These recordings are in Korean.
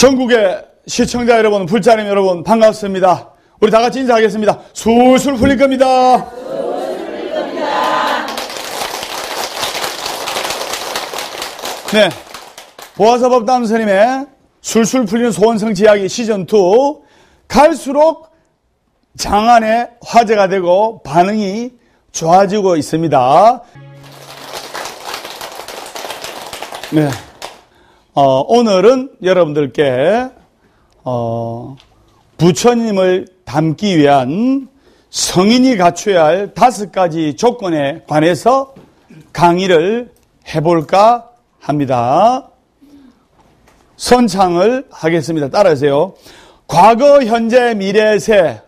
전국의 시청자 여러분, 불자님 여러분 반갑습니다. 우리 다 같이 인사하겠습니다. 술술 풀릴 겁니다. 네, 보아사법담 스님의 술술 풀리는 소원성취 이야기 시즌2 갈수록 장안의 화제가 되고 반응이 좋아지고 있습니다. 네. 오늘은 여러분들께 부처님을 닮기 위한 성인이 갖춰야 할 5가지 조건에 관해서 강의를 해볼까 합니다. 선창을 하겠습니다. 따라하세요. 과거, 현재, 미래세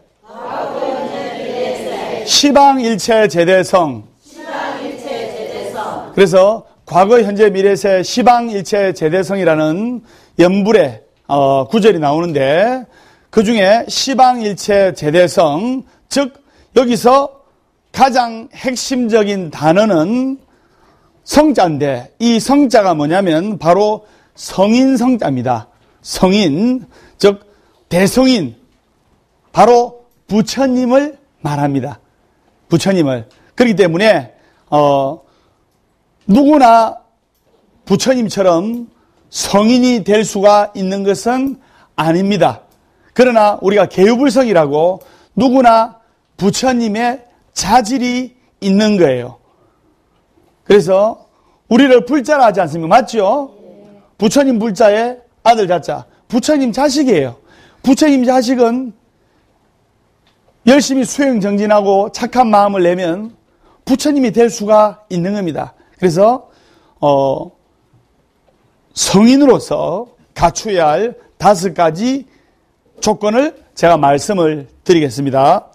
시방일체 제대성. 그래서 과거, 현재, 미래세 시방일체 제대성이라는 연불의 구절이 나오는데 그 중에 시방일체 제대성, 즉 여기서 가장 핵심적인 단어는 성자인데 이 성자가 뭐냐면 바로 성인 성자입니다. 성인, 즉 대성인, 바로 부처님을 말합니다. 부처님을. 그렇기 때문에 누구나 부처님처럼 성인이 될 수가 있는 것은 아닙니다. 그러나 우리가 계유불성이라고 누구나 부처님의 자질이 있는 거예요. 그래서 우리를 불자라 하지 않습니까? 맞죠? 부처님 불자에 아들 자자. 부처님 자식이에요. 부처님 자식은 열심히 수행정진하고 착한 마음을 내면 부처님이 될 수가 있는 겁니다. 그래서 성인으로서 갖춰야 할 5가지 조건을 제가 말씀을 드리겠습니다.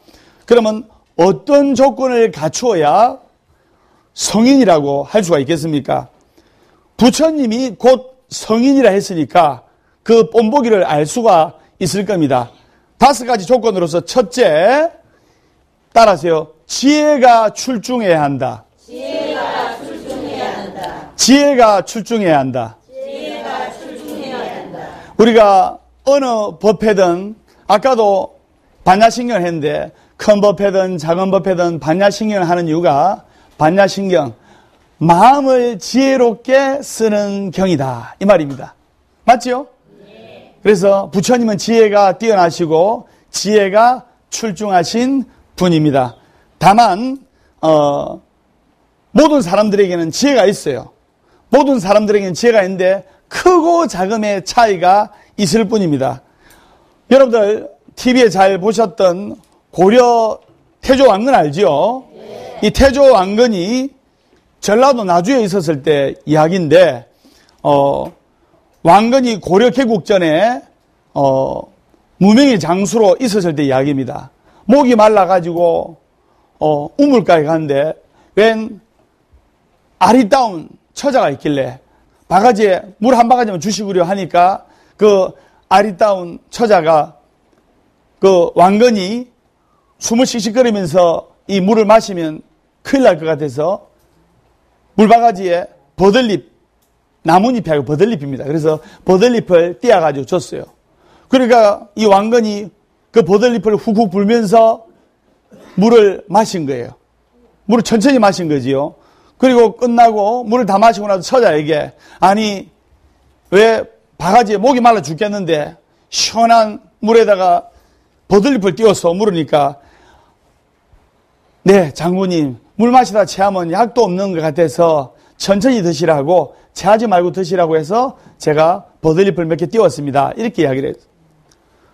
그러면 어떤 조건을 갖추어야 성인이라고 할 수가 있겠습니까? 부처님이 곧 성인이라 했으니까 그 본보기를 알 수가 있을 겁니다. 5가지 조건으로서 첫째, 따라하세요. 지혜가 출중해야 한다. 지혜가 출중해야 한다. 우리가 어느 법회든 아까도 반야신경을 했는데 큰 법회든 작은 법회든 반야신경을 하는 이유가 반야신경, 마음을 지혜롭게 쓰는 경이다 이 말입니다. 맞죠? 네. 그래서 부처님은 지혜가 뛰어나시고 지혜가 출중하신 분입니다. 다만 모든 사람들에게는 지혜가 있어요. 모든 사람들에게는 지혜가 있는데 크고 작음의 차이가 있을 뿐입니다. 여러분들 TV에 잘 보셨던 고려 태조 왕건 알죠? 네. 이 태조 왕건이 전라도 나주에 있었을 때 이야기인데 왕건이 고려 개국전에 무명의 장수로 있었을 때 이야기입니다. 목이 말라가지고 우물가에 갔는데 웬 아리따운 처자가 있길래 바가지에 물 한 바가지만 주시구려 하니까 그 아리따운 처자가 그 왕건이 숨을 씩씩거리면서 이 물을 마시면 큰일 날 것 같아서 물바가지에 버들잎, 나뭇잎하고 버들잎입니다. 그래서 버들잎을 띄어가지고 줬어요. 그러니까 이 왕건이 그 버들잎을 훅훅 불면서 물을 마신 거예요. 물을 천천히 마신 거지요. 그리고 끝나고 물을 다 마시고 나서 처자에게 아니 왜 바가지에 목이 말라 죽겠는데 시원한 물에다가 버들잎을 띄워서 물으니까 네, 장군님, 물 마시다 체하면 약도 없는 것 같아서 천천히 드시라고, 체하지 말고 드시라고 해서 제가 버들잎을 몇 개 띄웠습니다. 이렇게 이야기를 했어요.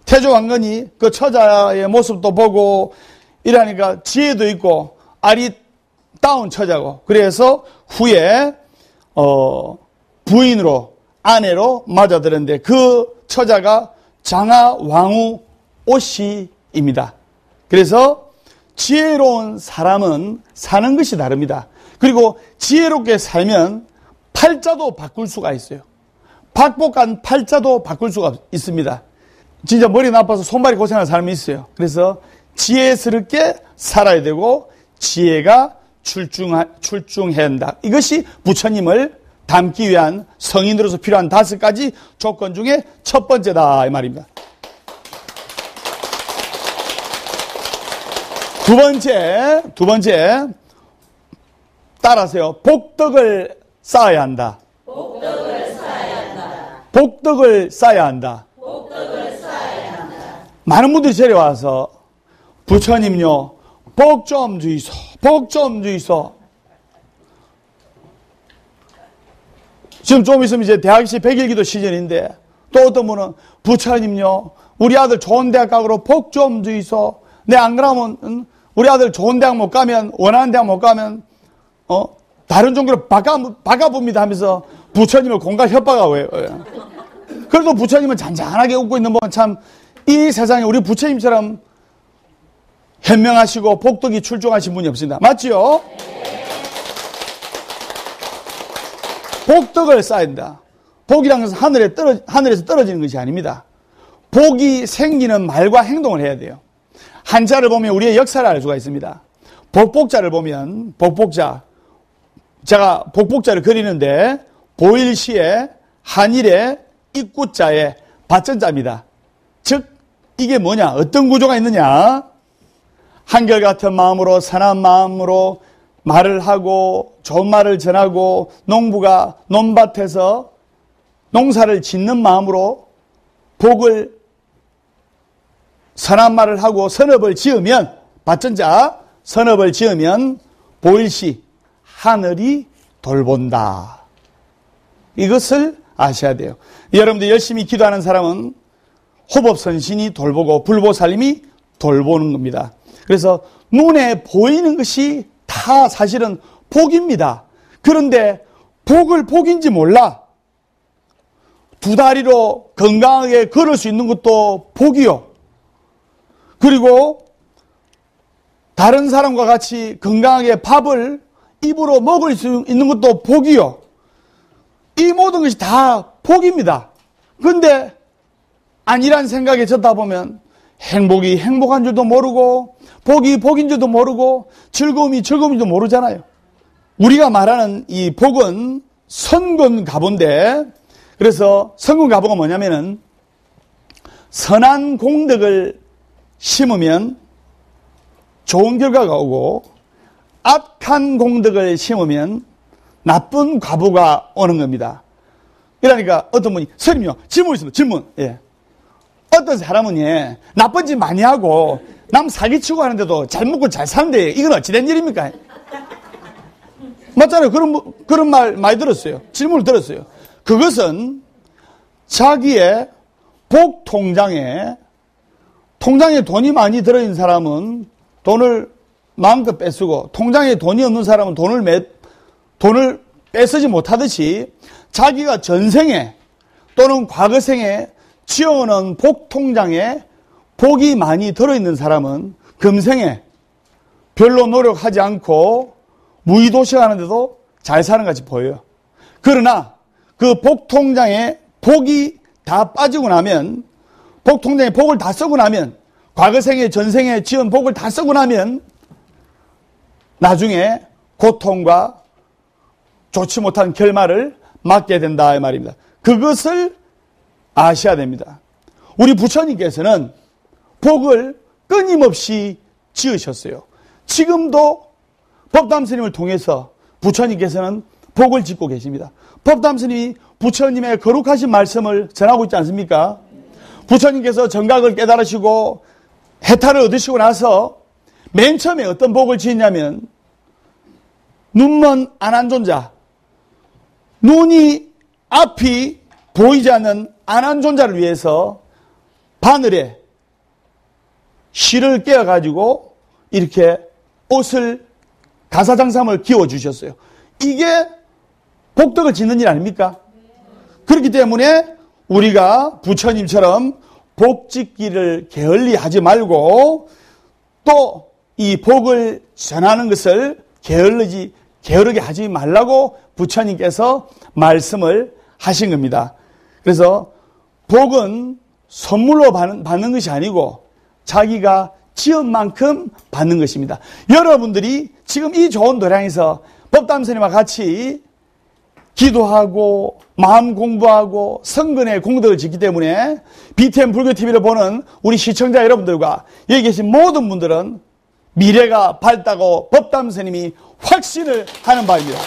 태조 왕건이 그 처자의 모습도 보고 이러니까 지혜도 있고 아리따운 처자고, 그래서 후에 부인으로, 아내로 맞아들었는데 그 처자가 장하 왕후 오씨입니다. 그래서 지혜로운 사람은 사는 것이 다릅니다. 그리고 지혜롭게 살면 팔자도 바꿀 수가 있어요. 박복한 팔자도 바꿀 수가 있습니다. 진짜 머리 나빠서 손발이 고생하는 사람이 있어요. 그래서 지혜스럽게 살아야 되고 지혜가 출중해야 한다. 이것이 부처님을 닮기 위한 성인으로서 필요한 5가지 조건 중에 첫 번째다 이 말입니다. 두 번째 따라하세요. 복덕을 쌓아야 한다. 복덕을 쌓아야 한다. 복덕을 쌓아야 한다. 복덕을 쌓아야 한다. 많은 분들이 저리 와서 부처님요, 복 좀 주이소, 복 좀 주이소. 지금 좀 있으면 이제 대학시 100일기도 시즌인데 또 어떤 분은 부처님요, 우리 아들 좋은 대학 가고 복 좀 주이소. 네, 안 그러면 우리 아들 좋은 대학 못 가면, 원하는 대학 못 가면 다른 종교로 바꿔봅니다 하면서 부처님을 공갈 협박하고 해요. 그래도 부처님은 잔잔하게 웃고 있는 보면 참 이 세상에 우리 부처님처럼 현명하시고 복덕이 출중하신 분이 없습니다. 맞지요? 복덕을 쌓아야 한다. 복이라는 것은 하늘에서 떨어지는 것이 아닙니다. 복이 생기는 말과 행동을 해야 돼요. 한자를 보면 우리의 역사를 알 수가 있습니다. 복복자를 보면 복복자, 제가 복복자를 그리는데 보일시에 한일에 입구자에 받전자입니다. 즉 이게 뭐냐, 어떤 구조가 있느냐, 한결같은 마음으로 선한 마음으로 말을 하고 좋은 말을 전하고 농부가 논밭에서 농사를 짓는 마음으로 복을 선한 말을 하고 선업을 지으면, 받전자 선업을 지으면 보일시 하늘이 돌본다. 이것을 아셔야 돼요. 여러분들 열심히 기도하는 사람은 호법선신이 돌보고 불보살님이 돌보는 겁니다. 그래서 눈에 보이는 것이 다 사실은 복입니다. 그런데 복을 복인지 몰라. 두 다리로 건강하게 걸을 수 있는 것도 복이요. 그리고 다른 사람과 같이 건강하게 밥을 입으로 먹을 수 있는 것도 복이요. 이 모든 것이 다 복입니다. 그런데 아니란 생각에 젖다 보면 행복이 행복한 줄도 모르고 복이 복인 줄도 모르고 즐거움이 즐거움인 줄도 모르잖아요. 우리가 말하는 이 복은 선근가보인데, 그래서 선근가보가 뭐냐면은 선한 공덕을 심으면 좋은 결과가 오고 악한 공덕을 심으면 나쁜 과보가 오는 겁니다. 그러니까 어떤 분이, 스님이요, 질문 있습니다. 질문. 예. 어떤 사람은 나쁜 짓 많이 하고 남 사기치고 하는데도 잘 먹고 잘 사는데 이건 어찌된 일입니까? 맞잖아요. 그런 말 많이 들었어요. 질문을 들었어요. 그것은 자기의 복 통장에 돈이 많이 들어있는 사람은 돈을 마음껏 빼쓰고, 통장에 돈이 없는 사람은 돈을 빼쓰지 못하듯이 자기가 전생에 또는 과거생에 지어오는 복 통장에 복이 많이 들어있는 사람은 금생에 별로 노력하지 않고 무의도시하는데도 잘 사는 것 같이 보여요. 그러나 그 복 통장에 복이 다 빠지고 나면, 복 통장에 복을 다 쓰고 나면, 과거생에 전생에 지은 복을 다 쓰고 나면 나중에 고통과 좋지 못한 결말을 맞게 된다 이 말입니다. 그것을 아셔야 됩니다. 우리 부처님께서는 복을 끊임없이 지으셨어요. 지금도 법담스님을 통해서 부처님께서는 복을 짓고 계십니다. 법담스님이 부처님의 거룩하신 말씀을 전하고 있지 않습니까? 부처님께서 정각을 깨달으시고 해탈을 얻으시고 나서 맨 처음에 어떤 복을 지었냐면 눈먼 안한존자, 눈이 앞이 보이지 않는 안한존자를 위해서 바늘에 실을 깨어가지고 이렇게 옷을 가사장삼을 끼워주셨어요. 이게 복덕을 짓는 일 아닙니까? 그렇기 때문에 우리가 부처님처럼 복짓기를 게을리하지 말고 또 이 복을 전하는 것을 게으르게 하지 말라고 부처님께서 말씀을 하신 겁니다. 그래서 복은 선물로 받는 것이 아니고 자기가 지은 만큼 받는 것입니다. 여러분들이 지금 이 좋은 도량에서 법담스님과 같이 기도하고 마음 공부하고 성근의 공덕을 짓기 때문에 BTN 불교TV를 보는 우리 시청자 여러분들과 여기 계신 모든 분들은 미래가 밝다고 법담스님이 확신을 하는 바입니다.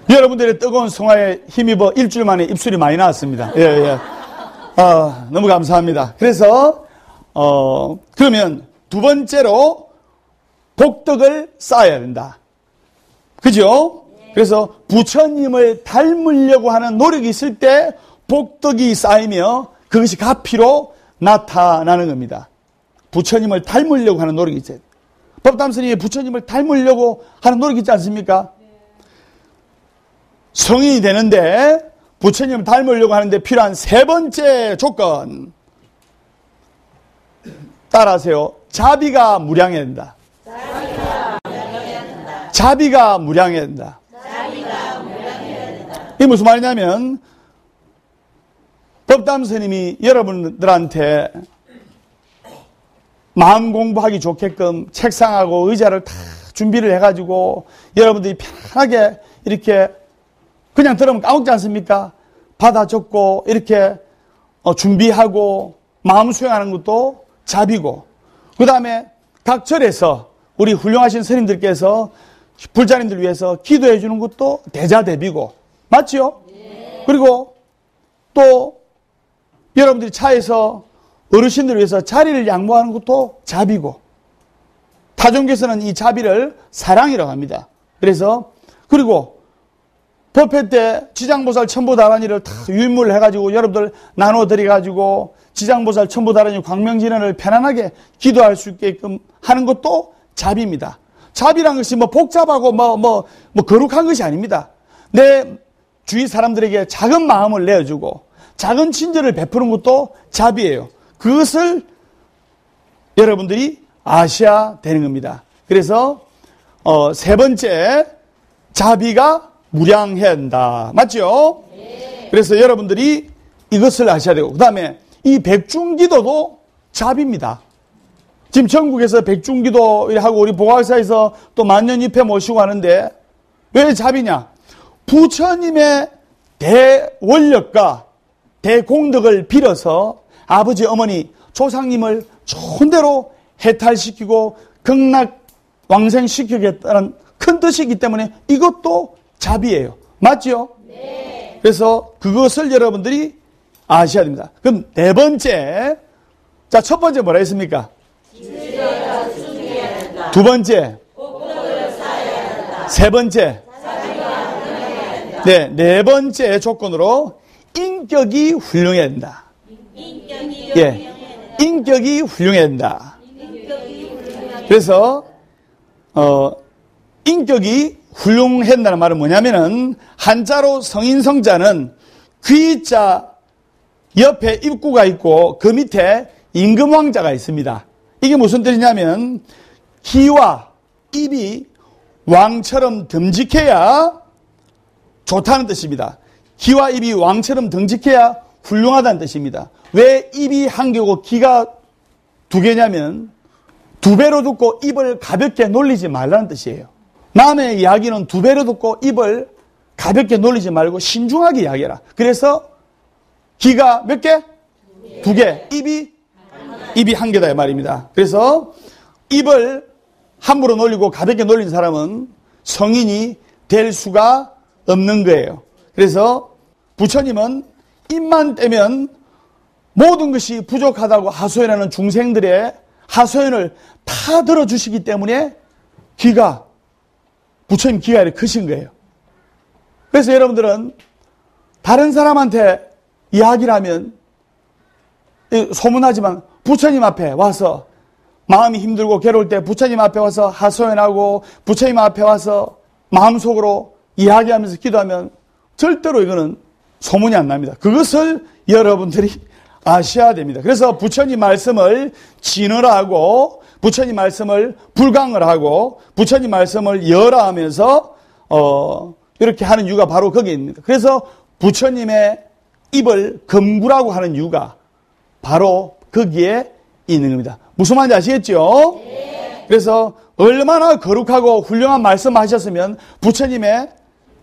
여러분들의 뜨거운 성화에 힘입어 일주일 만에 입술이 많이 나왔습니다. 예. 너무 감사합니다. 그래서 그러면 두 번째로 복덕을 쌓아야 된다. 그죠? 그래서 부처님을 닮으려고 하는 노력이 있을 때 복덕이 쌓이며 그것이 가피로 나타나는 겁니다. 부처님을 닮으려고 하는 노력이 있어요. 법담스님이 부처님을 닮으려고 하는 노력이 있지 않습니까? 성인이 되는데 부처님을 닮으려고 하는데 필요한 세 번째 조건. 따라하세요. 자비가 무량해야 된다. 자비가 무량해야 된다. 이게 무슨 말이냐면 법담스님이 여러분들한테 마음 공부하기 좋게끔 책상하고 의자를 다 준비를 해가지고 여러분들이 편하게 이렇게 그냥 들으면 까먹지 않습니까? 받아 적고 이렇게 준비하고 마음 수행하는 것도 자비고, 그 다음에 각 절에서 우리 훌륭하신 스님들께서 불자님들 위해서 기도해 주는 것도 대자대비고, 맞지요? 네. 그리고 또 여러분들이 차에서 어르신들 위해서 자리를 양보하는 것도 자비고, 타종교에서는 이 자비를 사랑이라고 합니다. 그래서 그리고 법회 때 지장보살 천보다란이를 다 유인물을 해가지고 여러분들 나눠드려가지고 지장보살 천보다란이 광명진언을 편안하게 기도할 수 있게끔 하는 것도 자비입니다. 자비란 것이 복잡하고 거룩한 것이 아닙니다. 내 주위 사람들에게 작은 마음을 내어주고 작은 친절을 베푸는 것도 자비예요. 그것을 여러분들이 아셔야 되는 겁니다. 그래서 세 번째, 자비가 무량해야 한다. 맞죠? 네. 그래서 여러분들이 이것을 아셔야 되고, 그 다음에 이 백중기도도 자비입니다. 지금 전국에서 백중기도 하고 우리 보각사에서 또 만년입회 모시고 하는데 왜 자비냐? 부처님의 대원력과 대공덕을 빌어서 아버지, 어머니, 조상님을 좋은 대로 해탈시키고 극락왕생시키겠다는 큰 뜻이기 때문에 이것도 자비예요. 맞죠? 네. 그래서 그것을 여러분들이 아셔야 됩니다. 그럼 네 번째, 자, 첫 번째 뭐라 했습니까? 두 번째, 세 번째, 네 번째 조건으로 인격이 훌륭해야 된다. 인격이 훌륭해야 된다. 그래서 인격이 훌륭해야 된다는 말은 뭐냐면은 한자로 성인성자는 귀자 옆에 입구가 있고 그 밑에 임금왕자가 있습니다. 이게 무슨 뜻이냐면 귀와 입이 왕처럼 듬직해야 좋다는 뜻입니다. 귀와 입이 왕처럼 듬직해야 훌륭하다는 뜻입니다. 왜 입이 한 개고 귀가 두 개냐면 두 배로 듣고 입을 가볍게 놀리지 말라는 뜻이에요. 남의 이야기는 두 배로 듣고 입을 가볍게 놀리지 말고 신중하게 이야기해라. 그래서 귀가 몇 개? 두 개. 입이 한 개다 이 말입니다. 그래서 입을 함부로 놀리고 가볍게 놀린 사람은 성인이 될 수가 없는 거예요. 그래서 부처님은 입만 떼면 모든 것이 부족하다고 하소연하는 중생들의 하소연을 다 들어주시기 때문에 부처님 귀가 이렇게 크신 거예요. 그래서 여러분들은 다른 사람한테 이야기를 하면 소문하지만 부처님 앞에 와서 마음이 힘들고 괴로울 때 부처님 앞에 와서 하소연하고 부처님 앞에 와서 마음속으로 이야기하면서 기도하면 절대로 이거는 소문이 안 납니다. 그것을 여러분들이 아셔야 됩니다. 그래서 부처님 말씀을 진언하고 부처님 말씀을 불강을 하고 부처님 말씀을 열어하면서 이렇게 하는 이유가 바로 거기에 있습니다. 그래서 부처님의 입을 금구라고 하는 이유가 바로 거기에 있는 겁니다. 무슨 말인지 아시겠죠? 네. 그래서 얼마나 거룩하고 훌륭한 말씀하셨으면 부처님의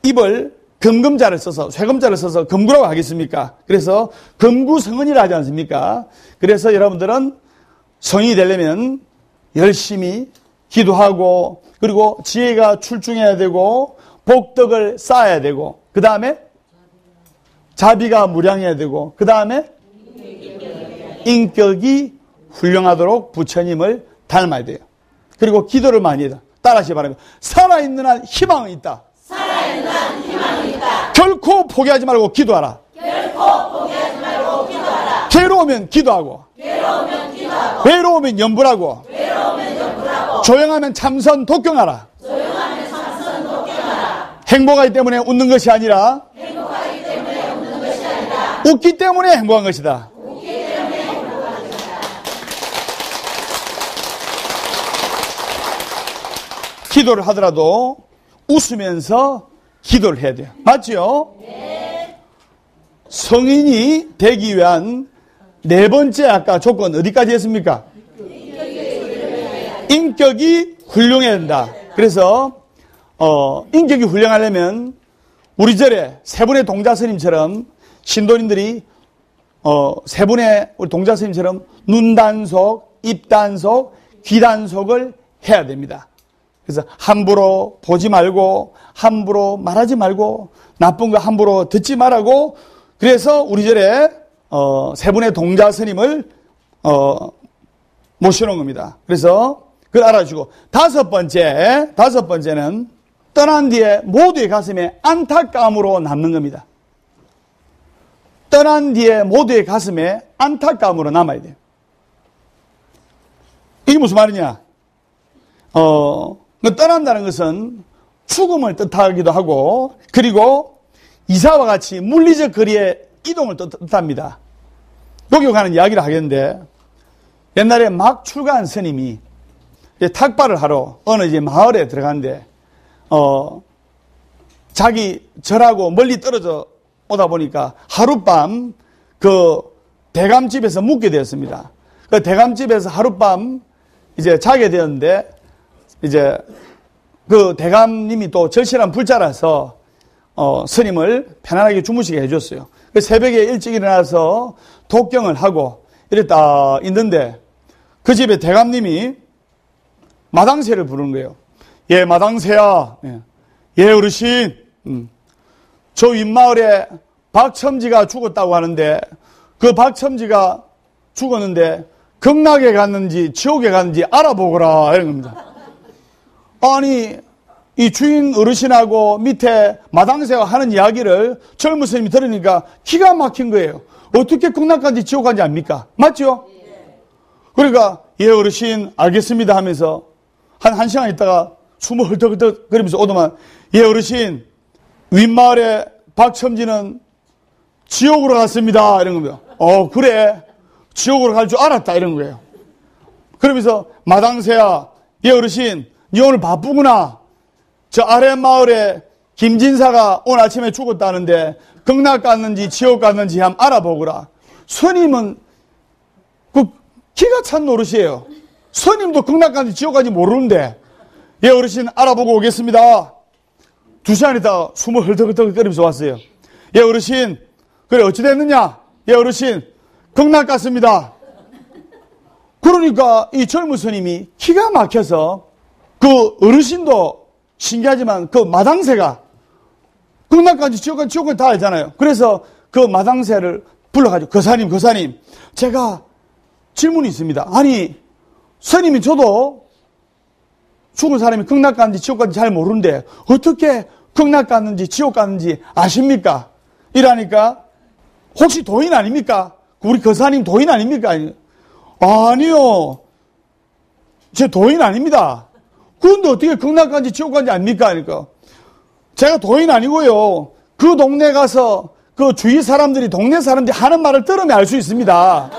입을 금금자를 써서 쇠금자를 써서 금구라고 하겠습니까? 그래서 금구 성은이라 하지 않습니까? 그래서 여러분들은 성인이 되려면 열심히 기도하고 그리고 지혜가 출중해야 되고 복덕을 쌓아야 되고 그 다음에 자비가 무량해야 되고 그 다음에 인격이 훌륭하도록 부처님을 닮아야 돼요. 그리고 기도를 많이 해요. 따라하시기 바랍니다. 살아있는 한 희망은 있다. 살아있는 한 희망은 있다. 결코 포기하지 말고 기도하라. 결코 포기하지 말고 기도하라. 괴로우면 기도하고 괴로우면 기도하고 외로우면 염불하고 외로우면 염불하고 조용하면 참선 독경하라. 조용하면 참선 독경하라. 행복하기 때문에 웃는 것이 아니라 행복하기 때문에 웃는 것이 아니라 웃기 때문에 행복한 것이다. 웃기 때문에 행복한 것이다. 기도를 하더라도 웃으면서 기도를 해야 돼요. 맞죠? 네. 성인이 되기 위한 네 번째 아까 조건 어디까지 했습니까? 인격이 훌륭해야 된다. 그래서 인격이 훌륭하려면 우리 절에 세 분의 동자 스님처럼 신도님들이 세 분의 우리 동자 스님처럼 눈단속, 입단속, 귀단속을 해야 됩니다. 그래서 함부로 보지 말고 함부로 말하지 말고 나쁜 거 함부로 듣지 말라고 그래서 우리 절에 세 분의 동자 스님을 모셔놓은 겁니다. 그래서 그걸 알아주고 다섯 번째는 떠난 뒤에 모두의 가슴에 안타까움으로 남는 겁니다. 떠난 뒤에 모두의 가슴에 안타까움으로 남아야 돼요. 이게 무슨 말이냐? 떠난다는 것은 죽음을 뜻하기도 하고 그리고 이사와 같이 물리적 거리의 이동을 뜻합니다. 여기 가는 이야기를 하겠는데 옛날에 막 출가한 스님이 탁발을 하러 어느 이제 마을에 들어갔는데 자기 절하고 멀리 떨어져 오다 보니까 하룻밤 그 대감집에서 묵게 되었습니다. 그 대감집에서 하룻밤 이제 자게 되었는데 이제 그 대감님이 또 절실한 불자라서 스님을 편안하게 주무시게 해줬어요. 그 새벽에 일찍 일어나서 독경을 하고 이랬다 있는데 그 집에 대감님이 마당새를 부르는 거예요. 예, 마당새야. 예, 어르신. 저 윗마을에 박첨지가 죽었다고 하는데 그 박첨지가 죽었는데 극락에 갔는지 지옥에 갔는지 알아보거라 이런 겁니다. 아니 이 주인 어르신하고 밑에 마당새가 하는 이야기를 젊은 스님이 들으니까 기가 막힌 거예요. 어떻게 극락 간지 지옥 간지 압니까? 맞죠? 그러니까 예 어르신 알겠습니다 하면서 한 시간 있다가 숨을 헐떡헐떡 거리면서 오더만 예 어르신 윗마을에 박첨지는 지옥으로 갔습니다 이런 겁니다. 그래 지옥으로 갈 줄 알았다 이런 거예요. 그러면서 마당새야 예 어르신 니 오늘 바쁘구나. 저 아래 마을에 김진사가 오늘 아침에 죽었다는데 극락 갔는지 지옥 갔는지 한번 알아보거라. 스님은 그 기가 찬 노릇이에요. 스님도 극락 갔는지 지옥 갔는지 모르는데 예 어르신 알아보고 오겠습니다. 2시간 있다가 숨을 헐떡헐떡 거리면서 왔어요. 예 어르신 그래 어찌 됐느냐. 예 어르신 극락 갔습니다. 그러니까 이 젊은 스님이 기가 막혀서 그 어르신도 신기하지만 그 마당새가 극락까지 지옥까지 다 알잖아요. 그래서 그 마당새를 불러가지고 거사님, 제가 질문이 있습니다. 아니, 스님이 저도 죽은 사람이 극락 갔는지 지옥 갔는지 잘 모르는데 어떻게 극락 갔는지 지옥 갔는지 아십니까? 이러니까 혹시 도인 아닙니까? 우리 거사님 도인 아닙니까? 아니요. 제 도인 아닙니다. 그런데 어떻게 극락 갔는지 지옥 갔는지 압니까? 그러니까 제가 도인 아니고요. 그 동네 가서 그 주위 사람들이 동네 사람들이 하는 말을 들으면 알 수 있습니다.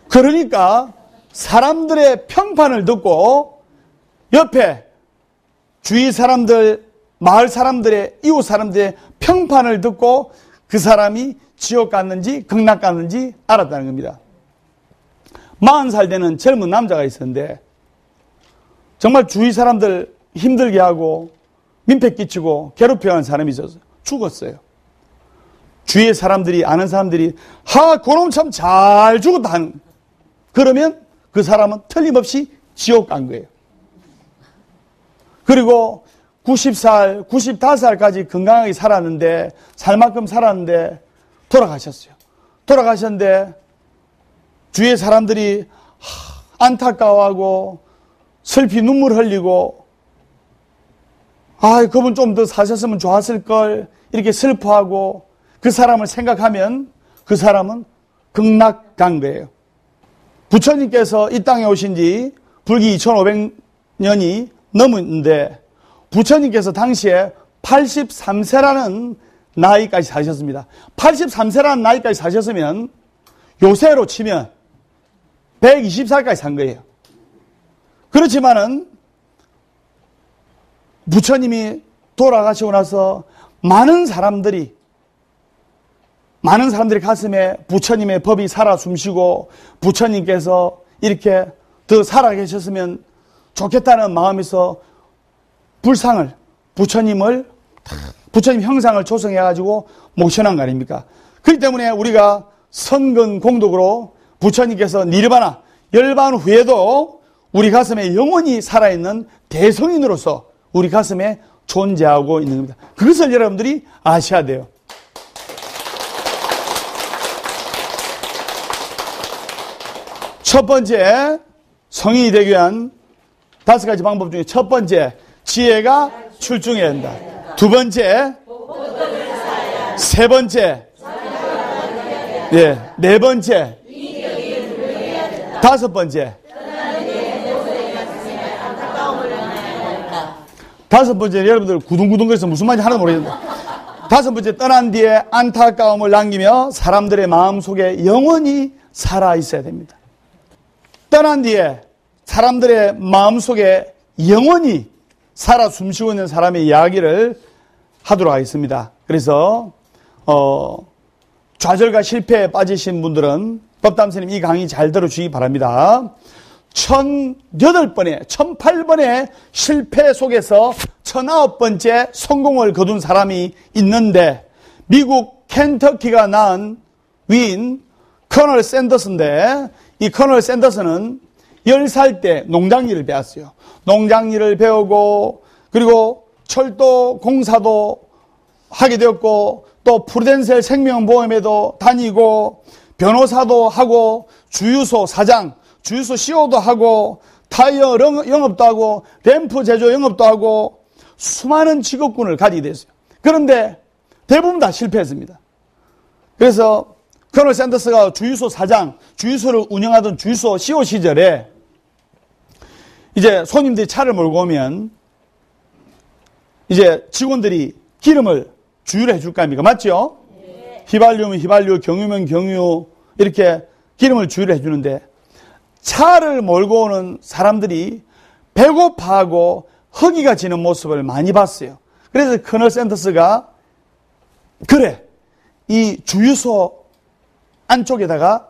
그러니까 사람들의 평판을 듣고 옆에 주위 사람들, 마을 사람들의, 이웃 사람들의 평판을 듣고 그 사람이 지옥 갔는지 극락 갔는지 알았다는 겁니다. 40살 되는 젊은 남자가 있었는데 정말 주위 사람들 힘들게 하고 민폐 끼치고 괴롭혀하는 사람이 있어서 죽었어요. 주위의 사람들이, 아는 사람들이 그놈 참 잘 죽었다 하는, 그러면 그 사람은 틀림없이 지옥 간 거예요. 그리고 90살, 95살까지 건강하게 살았는데, 살 만큼 살았는데 돌아가셨어요. 돌아가셨는데 주위의 사람들이 안타까워하고 슬피 눈물 흘리고 그분 좀 더 사셨으면 좋았을걸 이렇게 슬퍼하고 그 사람을 생각하면 그 사람은 극락 간 거예요. 부처님께서 이 땅에 오신 지 불기 2500년이 넘었는데 부처님께서 당시에 83세라는 나이까지 사셨습니다. 83세라는 나이까지 사셨으면 요새로 치면 120살까지 산 거예요. 그렇지만은 부처님이 돌아가시고 나서 많은 사람들이 가슴에 부처님의 법이 살아 숨쉬고 부처님께서 이렇게 더 살아계셨으면 좋겠다는 마음에서 부처님 형상을 조성해가지고 모셔놓은 거 아닙니까? 그렇기 때문에 우리가 선근 공덕으로 부처님께서 니르바나 열반 후에도 우리 가슴에 영원히 살아있는 대성인으로서 우리 가슴에 존재하고 있는 겁니다. 그것을 여러분들이 아셔야 돼요. 첫 번째, 성인이 되기 위한 5가지 방법 중에 첫 번째, 지혜가 출중해야 한다. 두 번째, 세 번째, 네 번째, 다섯 번째. 다섯 번째, 여러분들 구둥구둥거려서 무슨 말인지 하나도 모르겠는데. 다섯 번째, 떠난 뒤에 안타까움을 남기며 사람들의 마음속에 영원히 살아있어야 됩니다. 떠난 뒤에 사람들의 마음속에 영원히 살아 숨쉬고 있는 사람의 이야기를 하도록 하겠습니다. 그래서 좌절과 실패에 빠지신 분들은 법담스님 이 강의 잘 들어주시기 바랍니다. 1008번의 실패 속에서 1009번째 성공을 거둔 사람이 있는데 미국 켄터키가 낳은 위인 커널 샌더스인데 이 커널 샌더스는 10살 때 농장일을 배웠어요. 농장일을 배우고 그리고 철도 공사도 하게 되었고 또 프루덴셜 생명보험에도 다니고 변호사도 하고 주유소 사장, 주유소 CEO도 하고 타이어 영업도 하고 램프 제조 영업도 하고 수많은 직업군을 가지게 됐어요. 그런데 대부분 다 실패했습니다. 그래서 커널 샌더스가 주유소 사장, 주유소를 운영하던 주유소 CEO 시절에 이제 손님들이 차를 몰고 오면 이제 직원들이 기름을 주유를 해줄 거 아닙니까? 맞죠? 네. 휘발유면 휘발유, 경유면 경유 이렇게 기름을 주유를 해주는데 차를 몰고 오는 사람들이 배고파하고 허기가 지는 모습을 많이 봤어요. 그래서 커널 샌더스가 그래, 이 주유소 안쪽에다가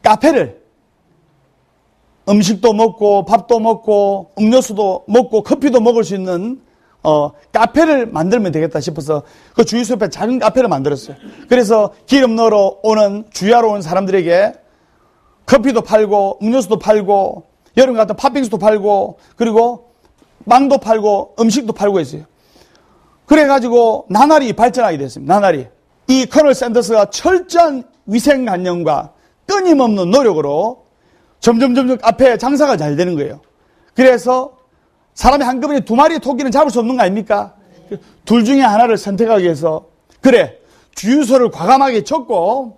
카페를 음식도 먹고 밥도 먹고 음료수도 먹고 커피도 먹을 수 있는 카페를 만들면 되겠다 싶어서 그 주유소 옆에 작은 카페를 만들었어요. 그래서 기름 넣으러 오는 주유하러 온 사람들에게 커피도 팔고 음료수도 팔고 여름 같은 팥빙수도 팔고 그리고 빵도 팔고 음식도 팔고 했어요. 그래가지고 나날이 발전하게 됐습니다. 나날이. 이 커널 샌더스가 철저한 위생관념과 끊임없는 노력으로 점점 앞에 장사가 잘 되는 거예요. 그래서 사람이 한꺼번에 두 마리의 토끼는 잡을 수 없는 거 아닙니까? 둘 중에 하나를 선택하기 위해서 그래 주유소를 과감하게 접고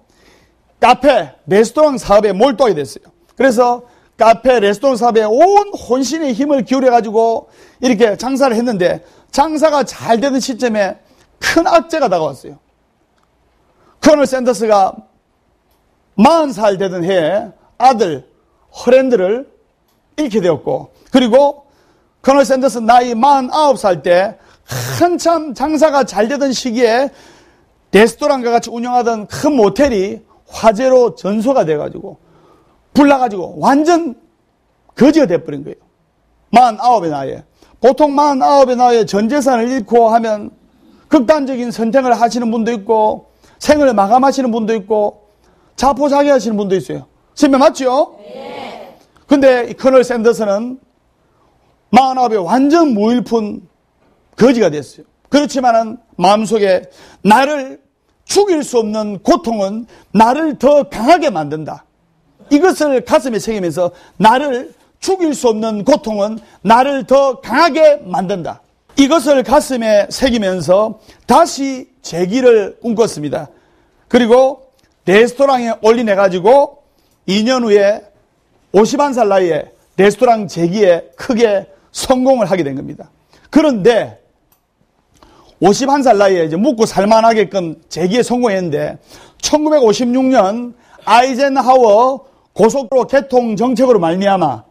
카페, 레스토랑 사업에 몰두하게 됐어요. 그래서 카페, 레스토랑 사업에 온 혼신의 힘을 기울여가지고 이렇게 장사를 했는데 장사가 잘 되는 시점에 큰 악재가 다가왔어요. 커널 샌더스가 40살 되던 해에 아들 허랜드를 잃게 되었고, 그리고 커널 샌더스 나이 49살 때 한참 장사가 잘 되던 시기에 레스토랑과 같이 운영하던 큰 모텔이 화재로 전소가 돼가지고 불나가지고 완전 거지가 돼버린 거예요. 49의 나이에. 보통 49의 나이에 전 재산을 잃고 하면 극단적인 선택을 하시는 분도 있고 생을 마감하시는 분도 있고 자포자기하시는 분도 있어요. 선배 맞죠? 네. 근데 이 커널 샌더스는 49에 완전 무일푼 거지가 됐어요. 그렇지만은 마음속에 나를 죽일 수 없는 고통은 나를 더 강하게 만든다. 이것을 가슴에 새기면서 나를 죽일 수 없는 고통은 나를 더 강하게 만든다. 이것을 가슴에 새기면서 다시 재기를 꿈꿨습니다. 그리고 레스토랑에 올인해가지고 2년 후에 51살 나이에 레스토랑 재기에 크게 성공을 하게 된 겁니다. 그런데 51살 나이에 이제 묵고 살만하게끔 재기에 성공했는데 1956년 아이젠하워 고속도로 개통 정책으로 말미암아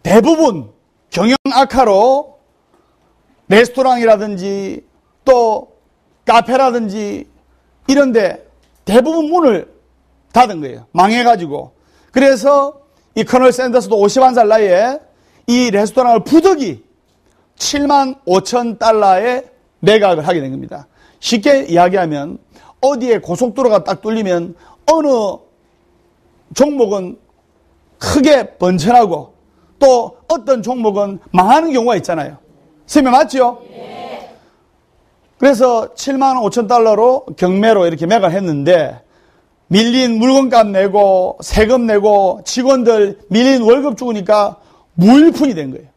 대부분 경영 악화로 레스토랑이라든지 또 카페라든지 이런데 대부분 문을 닫은 거예요. 망해가지고. 그래서 이 커널 샌더스도 51살 나이에 이 레스토랑을 부득이 75,000달러에 매각을 하게 된 겁니다. 쉽게 이야기하면 어디에 고속도로가 딱 뚫리면 어느 종목은 크게 번창하고 또 어떤 종목은 망하는 경우가 있잖아요. 선생님 맞죠? 네. 그래서 75,000달러로 경매로 이렇게 매각을 했는데 밀린 물건값 내고 세금 내고 직원들 밀린 월급 주니까 무일푼이 된 거예요.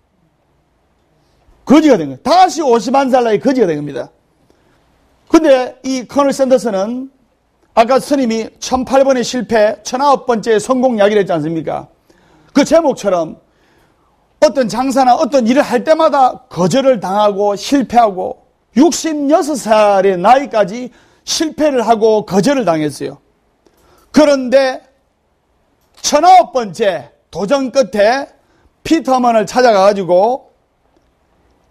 거지가 된 거예요. 다시 51살 나이 거지가 된 겁니다. 근데 이 커널 샌더스는 아까 스님이 1008번의 실패, 1009번째 성공 이야기를 했지 않습니까? 그 제목처럼 어떤 장사나 어떤 일을 할 때마다 거절을 당하고 실패하고 66살의 나이까지 실패를 하고 거절을 당했어요. 그런데 1009번째 도전 끝에 피터먼을 찾아가가지고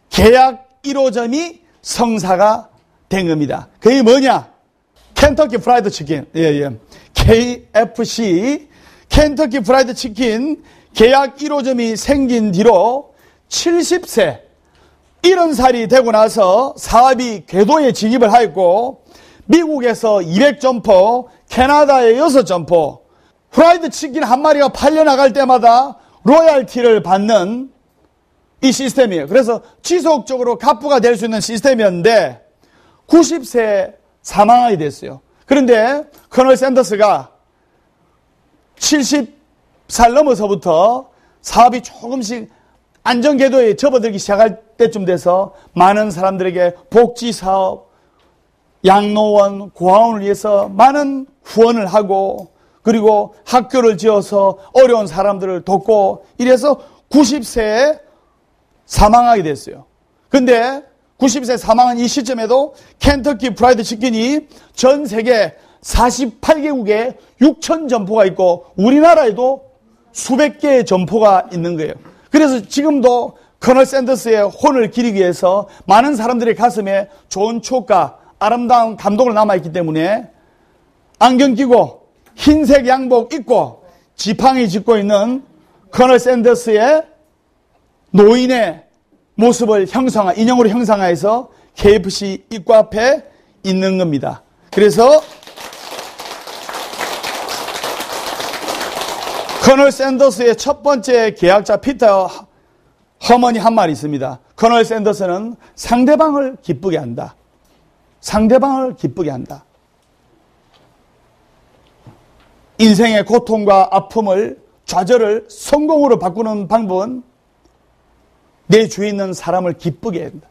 계약 1호점이 성사가 된 겁니다. 그게 뭐냐? 켄터키 프라이드 치킨. KFC. 켄터키 프라이드 치킨 계약 1호점이 생긴 뒤로 70세, 70살이 되고 나서 사업이 궤도에 진입을 하였고, 미국에서 200점포, 캐나다에 6점포, 프라이드 치킨 한 마리가 팔려나갈 때마다 로얄티를 받는 이 시스템이에요. 그래서 지속적으로 갑부가 될 수 있는 시스템이었는데 90세에 사망하게 됐어요. 그런데 커널 샌더스가 70살 넘어서부터 사업이 조금씩 안전궤도에 접어들기 시작할 때쯤 돼서 많은 사람들에게 복지사업, 양로원, 고아원을 위해서 많은 후원을 하고 그리고 학교를 지어서 어려운 사람들을 돕고 이래서 90세에 사망하게 됐어요. 근데 90세 사망한 이 시점에도 켄터키 프라이드 치킨이 전 세계 48개국에 6,000점포가 있고 우리나라에도 수백 개의 점포가 있는 거예요. 그래서 지금도 커널 샌더스의 혼을 기리기 위해서 많은 사람들의 가슴에 좋은 추억과 아름다운 감동을 남아있기 때문에 안경 끼고 흰색 양복 입고 지팡이 짚고 있는 커널 샌더스의 노인의 모습을 인형으로 형상화해서 KFC 입구 앞에 있는 겁니다. 그래서 커널 샌더스의 첫 번째 계약자 피터 허머니 한 말이 있습니다. 커널 샌더스는 상대방을 기쁘게 한다. 상대방을 기쁘게 한다. 인생의 고통과 아픔을, 좌절을 성공으로 바꾸는 방법은 내 주위에 있는 사람을 기쁘게 해야 된다.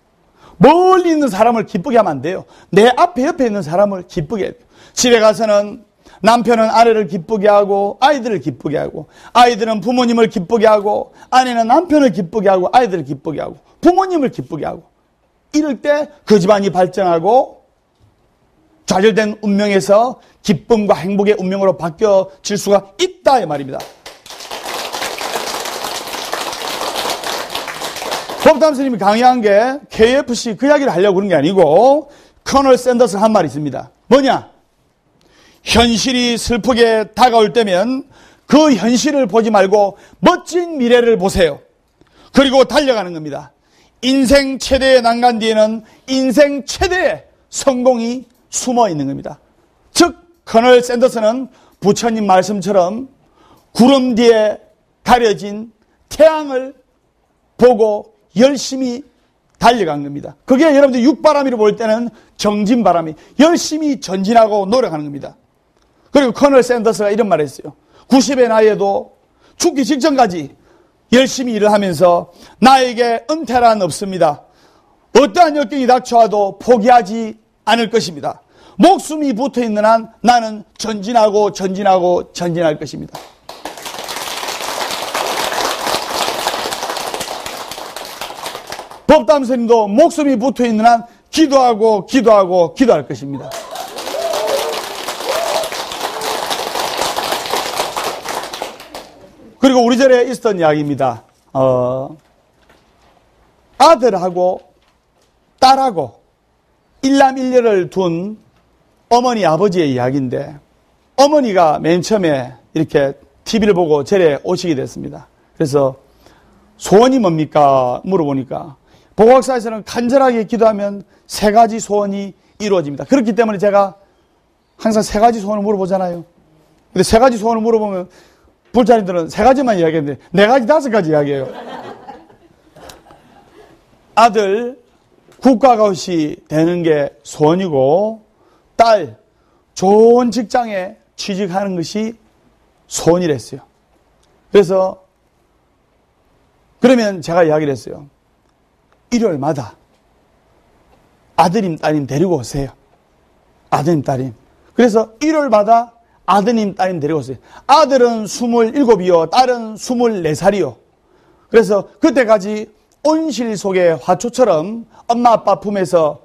멀리 있는 사람을 기쁘게 하면 안 돼요. 내 앞에 옆에 있는 사람을 기쁘게 해야 돼요. 집에 가서는 남편은 아내를 기쁘게 하고 아이들을 기쁘게 하고, 아이들은 부모님을 기쁘게 하고, 아내는 남편을 기쁘게 하고 아이들을 기쁘게 하고 부모님을 기쁘게 하고, 이럴 때 그 집안이 발전하고 좌절된 운명에서 기쁨과 행복의 운명으로 바뀌어질 수가 있다 이 말입니다. 법담 스님이 강의한 게 KFC 그 이야기를 하려고 그런 게 아니고, 커널 샌더스 한 말이 있습니다. 뭐냐? 현실이 슬프게 다가올 때면 그 현실을 보지 말고 멋진 미래를 보세요. 그리고 달려가는 겁니다. 인생 최대의 난간 뒤에는 인생 최대의 성공이 숨어 있는 겁니다. 즉 커널 샌더스는 부처님 말씀처럼 구름 뒤에 가려진 태양을 보고 열심히 달려간 겁니다. 그게 여러분들 육바람이로 볼 때는 정진바람이, 열심히 전진하고 노력하는 겁니다. 그리고 커널 샌더스가 이런 말을 했어요. 90의 나이에도 죽기 직전까지 열심히 일을 하면서 나에게 은퇴란 없습니다. 어떠한 역경이 닥쳐와도 포기하지 않을 것입니다. 목숨이 붙어있는 한 나는 전진하고 전진하고 전진할 것입니다. 법담 스님도 목숨이 붙어있는 한 기도하고 기도하고 기도할 것입니다. 그리고 우리 절에 있었던 이야기입니다. 아들하고 딸하고 일남일녀를 둔 어머니 아버지의 이야기인데, 어머니가 맨 처음에 이렇게 TV를 보고 절에 오시게 됐습니다. 그래서 소원이 뭡니까? 물어보니까 보각사에서는 간절하게 기도하면 3가지 소원이 이루어집니다. 그렇기 때문에 제가 항상 3가지 소원을 물어보잖아요. 근데 3가지 소원을 물어보면 불자리들은 3가지만 이야기하는데 4가지, 5가지 이야기해요. 아들 국가고시 되는 게 소원이고, 딸 좋은 직장에 취직하는 것이 소원이랬어요. 그래서 그러면 제가 이야기를 했어요. 일요일마다 아드님, 따님 데리고 오세요. 아드님, 따님. 그래서 일요일마다 아드님, 따님 데리고 오세요. 아들은 27이요. 딸은 24살이요. 그래서 그때까지 온실 속의 화초처럼 엄마 아빠 품에서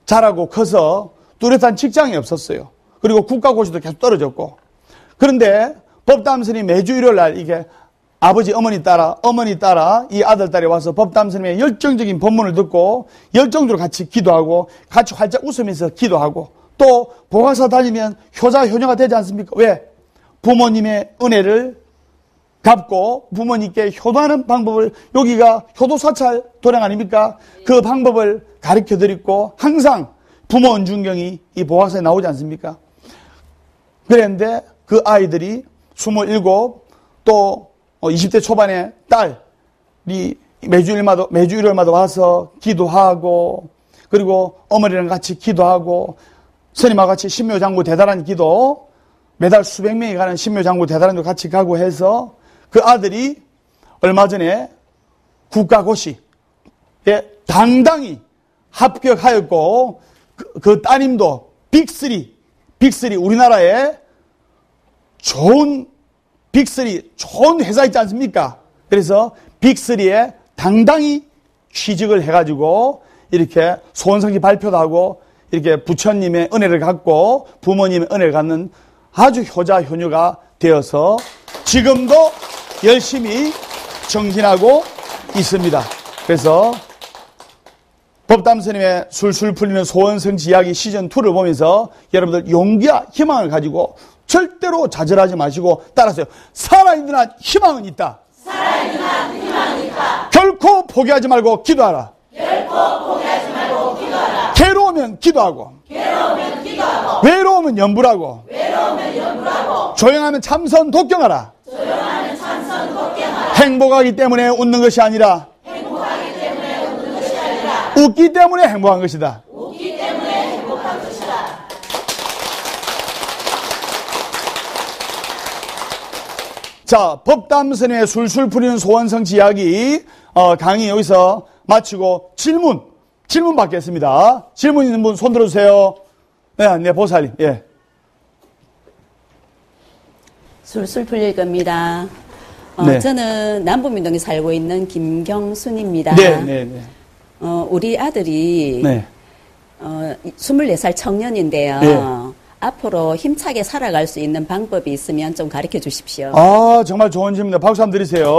자라고 커서 뚜렷한 직장이 없었어요. 그리고 국가고시도 계속 떨어졌고. 그런데 법담 스님 매주 일요일 날 이게 아버지 어머니 따라 이 아들 딸이 와서 법담 스님의 열정적인 법문을 듣고 열정적으로 같이 기도하고 같이 활짝 웃으면서 기도하고, 또 보가사 다니면 효자 효녀가 되지 않습니까? 왜? 부모님의 은혜를 갚고 부모님께 효도하는 방법을, 여기가 효도사찰 도량 아닙니까? 그 방법을 가르쳐드리고 항상 부모 은중경이 이 보가사에 나오지 않습니까? 그랬는데 그 아이들이 27, 또 20대 초반의 딸이 매주 일요일마다 와서 기도하고, 그리고 어머니랑 같이 기도하고, 스님하고 같이 신묘장구 대단한 기도, 매달 수백 명이 가는 신묘장구 대단한 도 같이 가고 해서 그 아들이 얼마 전에 국가고시에 당당히 합격하였고, 그 따님도 빅3 우리나라에 좋은 빅3 좋은 회사 있지 않습니까? 그래서 빅3에 당당히 취직을 해가지고 이렇게 소원성지 발표도 하고 이렇게 부처님의 은혜를 갖고 부모님의 은혜를 갖는 아주 효자 효녀가 되어서 지금도 열심히 정진하고 있습니다. 그래서 법담 스님의 술술 풀리는 소원성지 이야기 시즌2를 보면서 여러분들 용기와 희망을 가지고 절대로 좌절하지 마시고 따라서요. 살아있는 한 희망은 있다. 살아있는 한 희망은 있다. 결코 포기하지 말고 기도하라. 결코 포기하지 말고 기도하라. 괴로우면 기도하고. 괴로우면 기도하고. 외로우면 연불하고. 외로우면 연불하고. 조용하면 참선 독경하라. 조용하면 참선 독경하라. 행복하기 때문에 웃는 것이 아니라 행복하기 때문에 웃는 것이 아니라 웃기 때문에 행복한 것이다. 웃기 때문에 행복한 것이다. 자, 법담선의 술술 풀리는 소원성취 이야기 강의 여기서 마치고 질문 받겠습니다. 질문 있는 분 손 들어주세요. 네, 보살님. 예. 술술 풀릴 겁니다. 네. 저는 남부민동에 살고 있는 김경순입니다. 네. 우리 아들이 네. 24살 청년인데요. 네. 앞으로 힘차게 살아갈 수 있는 방법이 있으면 좀 가르쳐 주십시오. 아, 정말 좋은 질문입니다. 박수 한번 드리세요.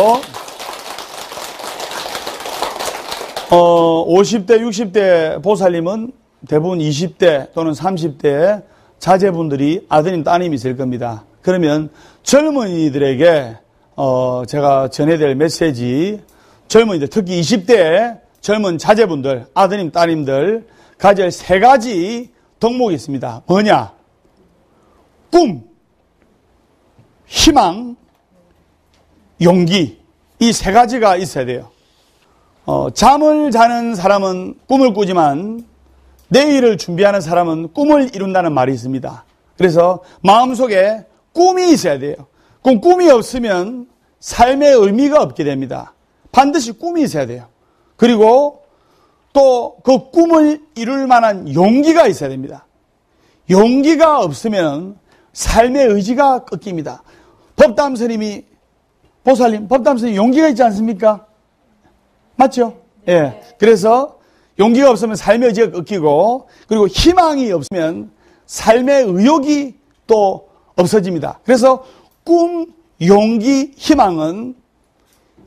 50대, 60대 보살님은 대부분 20대 또는 30대 자제분들이 아드님, 따님이 있을 겁니다. 그러면 젊은이들에게 제가 전해야 될 메시지, 젊은이들, 특히 20대 젊은 자제분들, 아드님, 따님들 가질 3가지 덕목이 있습니다. 뭐냐? 꿈, 희망, 용기. 이 3가지가 있어야 돼요. 잠을 자는 사람은 꿈을 꾸지만 내일을 준비하는 사람은 꿈을 이룬다는 말이 있습니다. 그래서 마음속에 꿈이 있어야 돼요. 꿈이 없으면 삶의 의미가 없게 됩니다. 반드시 꿈이 있어야 돼요. 그리고 또 그 꿈을 이룰 만한 용기가 있어야 됩니다. 용기가 없으면 삶의 의지가 꺾입니다. 법담스님이, 보살님, 법담스님 용기가 있지 않습니까? 맞죠? 예. 그래서 용기가 없으면 삶의 의지가 꺾이고, 그리고 희망이 없으면 삶의 의욕이 또 없어집니다. 그래서 꿈, 용기, 희망은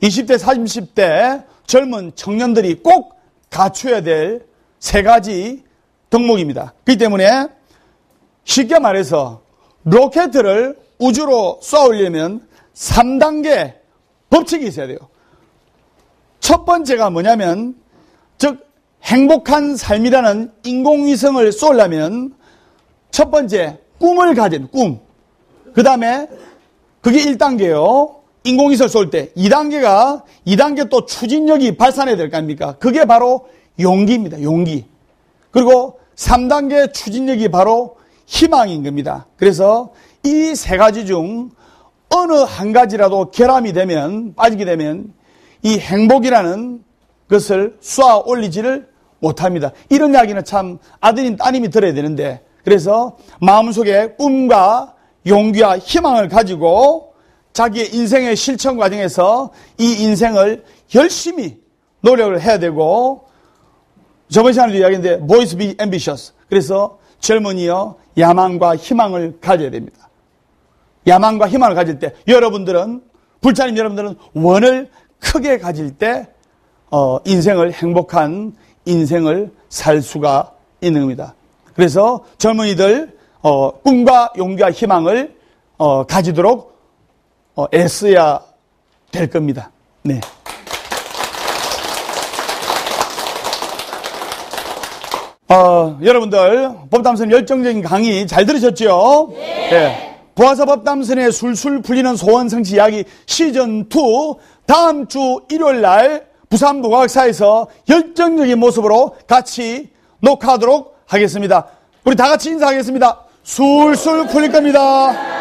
20대, 30대 젊은 청년들이 꼭 갖춰야 될 3가지 덕목입니다. 그렇기 때문에 쉽게 말해서 로켓을 우주로 쏘으려면 3단계 법칙이 있어야 돼요. 첫 번째가 뭐냐면, 즉 행복한 삶이라는 인공위성을 쏘려면 첫 번째 꿈을 가진 꿈. 그 다음에 그게 1단계요. 인공위성을 쏠 때. 2단계 또 추진력이 발산해야 될 거 아닙니까? 그게 바로 용기입니다. 용기. 그리고 3단계 추진력이 바로 희망인 겁니다. 그래서 이 3가지 중 어느 한 가지라도 결함이 되면, 빠지게 되면 이 행복이라는 것을 쏘아 올리지를 못합니다. 이런 이야기는 참 아드님, 따님이 들어야 되는데, 그래서 마음속에 꿈과 용기와 희망을 가지고 자기의 인생의 실천 과정에서 이 인생을 열심히 노력을 해야 되고, 저번 시간에도 이야기했는데 Boys be ambitious. 그래서 젊은이여 야망과 희망을 가져야 됩니다. 야망과 희망을 가질 때 여러분들은, 불자님 여러분들은 원을 크게 가질 때 인생을, 행복한 인생을 살 수가 있는 겁니다. 그래서 젊은이들 꿈과 용기와 희망을 가지도록 애써야 될 겁니다. 네. 여러분들 법담선 열정적인 강의 잘 들으셨죠? 네. 부하사 법담선의 술술 풀리는 소원성취 이야기 시즌2 다음 주 일요일 날 부산 무과학사에서 열정적인 모습으로 같이 녹화하도록 하겠습니다. 우리 다 같이 인사하겠습니다. 술술 풀릴 겁니다.